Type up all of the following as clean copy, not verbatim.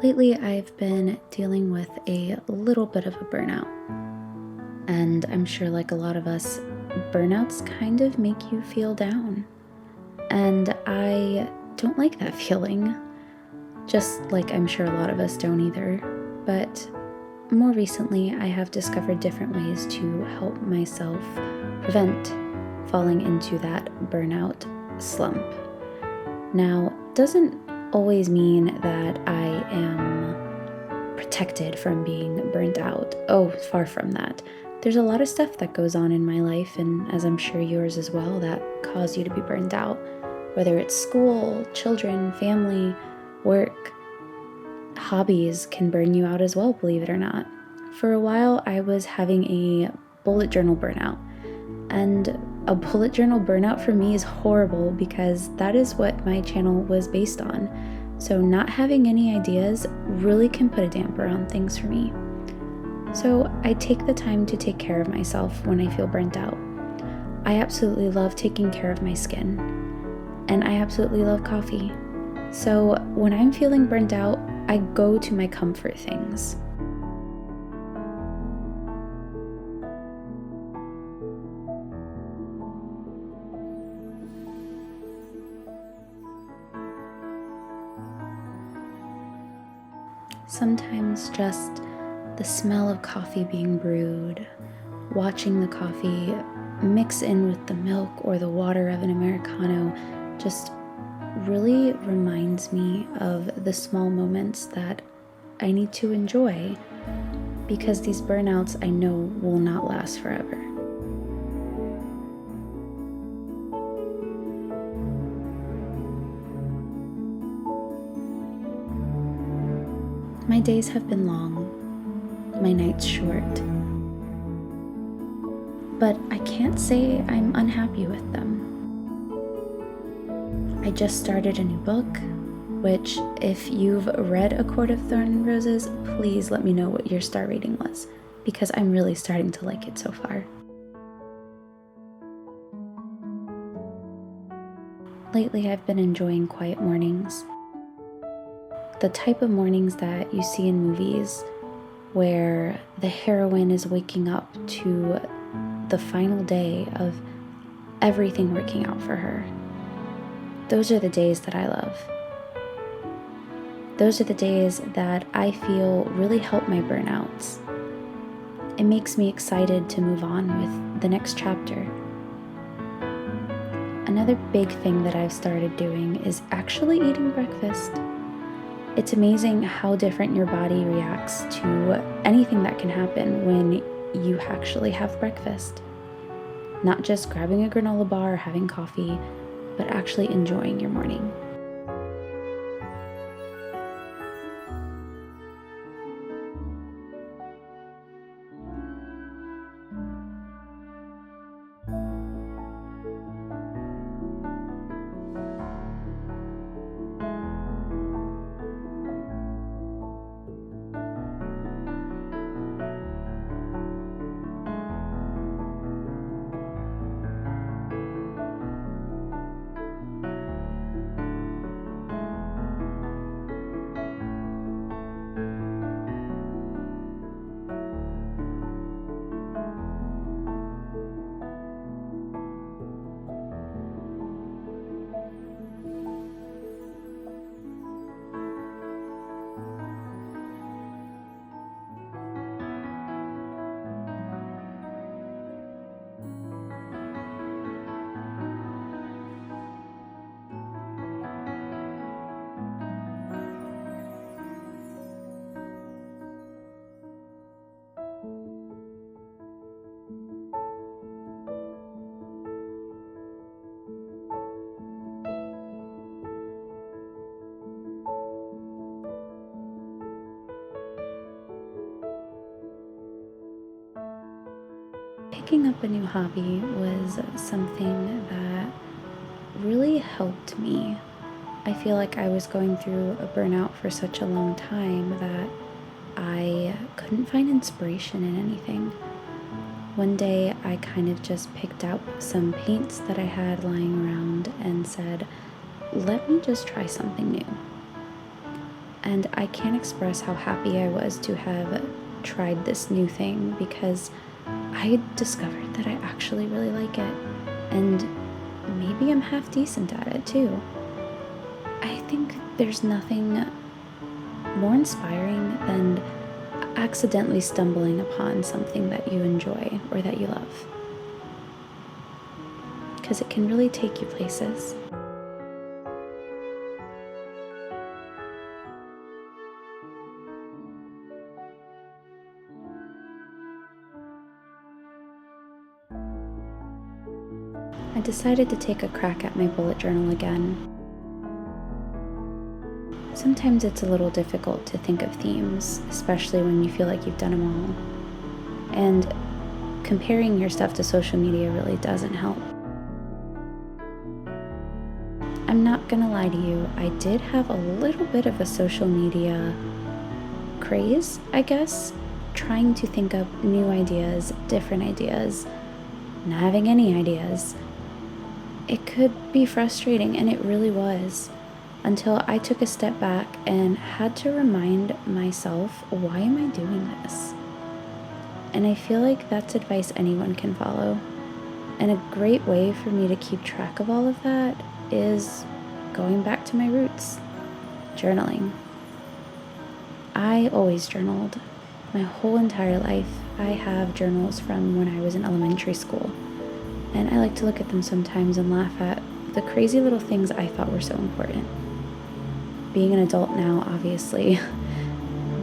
Lately, I've been dealing with a little bit of a burnout. And I'm sure, like a lot of us, burnouts kind of make you feel down. And I don't like that feeling, just like I'm sure a lot of us don't either. But more recently, I have discovered different ways to help myself prevent falling into that burnout slump. Now, doesn't always mean that I am protected from being burnt out. Oh, far from that. There's a lot of stuff that goes on in my life, and as I'm sure yours as well, that cause you to be burnt out. Whether it's school, children, family, work, hobbies can burn you out as well, believe it or not. For a while, I was having a bullet journal burnout. And a bullet journal burnout for me is horrible because that is what my channel was based on. So not having any ideas really can put a damper on things for me. So I take the time to take care of myself when I feel burnt out. I absolutely love taking care of my skin, and I absolutely love coffee. So when I'm feeling burnt out, I go to my comfort things. Sometimes just the smell of coffee being brewed, watching the coffee mix in with the milk or the water of an Americano just really reminds me of the small moments that I need to enjoy, because these burnouts I know will not last forever. My days have been long, my nights short, but I can't say I'm unhappy with them. I just started a new book, which if you've read A Court of Thorns and Roses, please let me know what your star rating was, because I'm really starting to like it so far. Lately, I've been enjoying quiet mornings. The type of mornings that you see in movies where the heroine is waking up to the final day of everything working out for her. Those are the days that I love. Those are the days that I feel really help my burnouts. It makes me excited to move on with the next chapter. Another big thing that I've started doing is actually eating breakfast. It's amazing how different your body reacts to anything that can happen when you actually have breakfast. Not just grabbing a granola bar or having coffee, but actually enjoying your morning. Picking up a new hobby was something that really helped me. I feel like I was going through a burnout for such a long time that I couldn't find inspiration in anything. One day I kind of just picked out some paints that I had lying around and said, let me just try something new. And I can't express how happy I was to have tried this new thing, because I discovered that I actually really like it. And maybe I'm half decent at it too. I think there's nothing more inspiring than accidentally stumbling upon something that you enjoy or that you love, because it can really take you places. I decided to take a crack at my bullet journal again. Sometimes it's a little difficult to think of themes, especially when you feel like you've done them all. And comparing your stuff to social media really doesn't help. I'm not gonna lie to you, I did have a little bit of a social media craze, I guess, trying to think up new ideas, different ideas, not having any ideas. It could be frustrating, and it really was, until I took a step back and had to remind myself, why am I doing this? And I feel like that's advice anyone can follow. And a great way for me to keep track of all of that is going back to my roots, journaling. I always journaled. My whole entire life, I have journals from when I was in elementary school. And I like to look at them sometimes and laugh at the crazy little things I thought were so important. Being an adult now, obviously,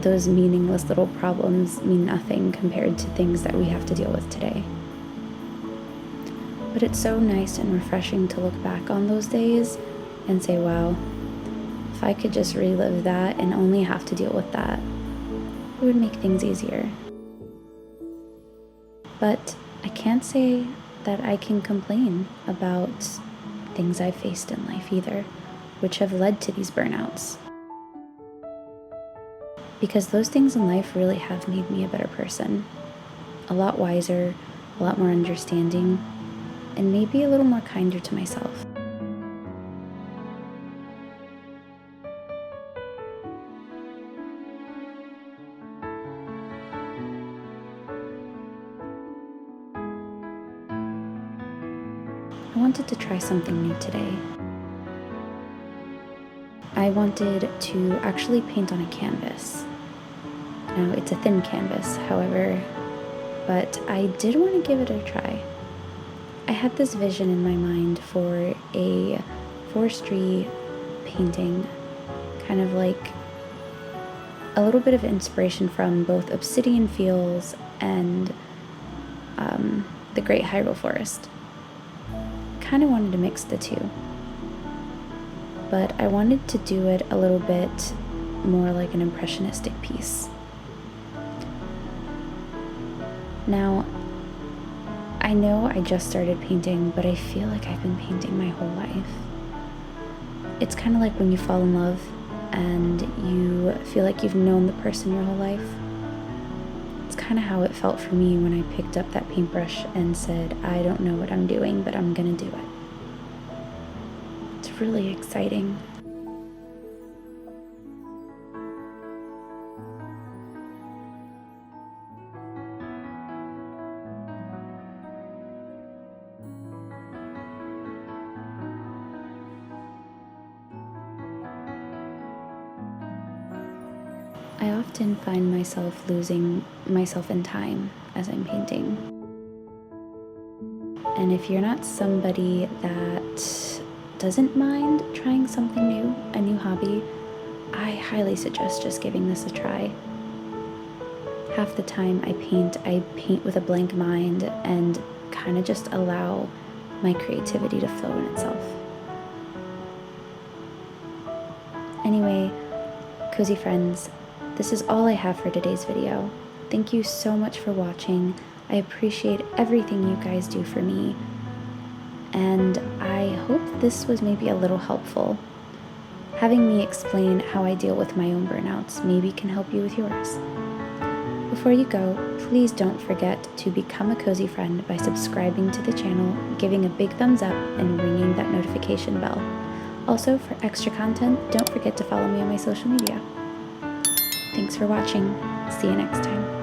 those meaningless little problems mean nothing compared to things that we have to deal with today. But it's so nice and refreshing to look back on those days and say, wow, if I could just relive that and only have to deal with that, it would make things easier. But I can't say that I can complain about things I've faced in life either, which have led to these burnouts. Because those things in life really have made me a better person, a lot wiser, a lot more understanding, and maybe a little more kinder to myself. I wanted to try something new today. I wanted to actually paint on a canvas. Now, it's a thin canvas, however, but I did want to give it a try. I had this vision in my mind for a forestry painting, kind of like a little bit of inspiration from both Obsidian Fields and the Great Hyrule Forest. Kind of wanted to mix the two, but I wanted to do it a little bit more like an impressionistic piece. Now, I know I just started painting, but I feel like I've been painting my whole life. It's kind of like when you fall in love and you feel like you've known the person your whole life. It's kind of how it felt for me when I picked up that paintbrush and said, I don't know what I'm doing, but I'm gonna do it. It's really exciting. I often find myself losing myself in time as I'm painting. And if you're not somebody that doesn't mind trying something new, a new hobby, I highly suggest just giving this a try. Half the time I paint with a blank mind and kind of just allow my creativity to flow in itself. Anyway, cozy friends, this is all I have for today's video. Thank you so much for watching. I appreciate everything you guys do for me, and I hope this was maybe a little helpful. Having me explain how I deal with my own burnouts maybe can help you with yours. Before you go, please don't forget to become a cozy friend by subscribing to the channel, giving a big thumbs up, and ringing that notification bell. Also, for extra content, don't forget to follow me on my social media. Thanks for watching. See you next time.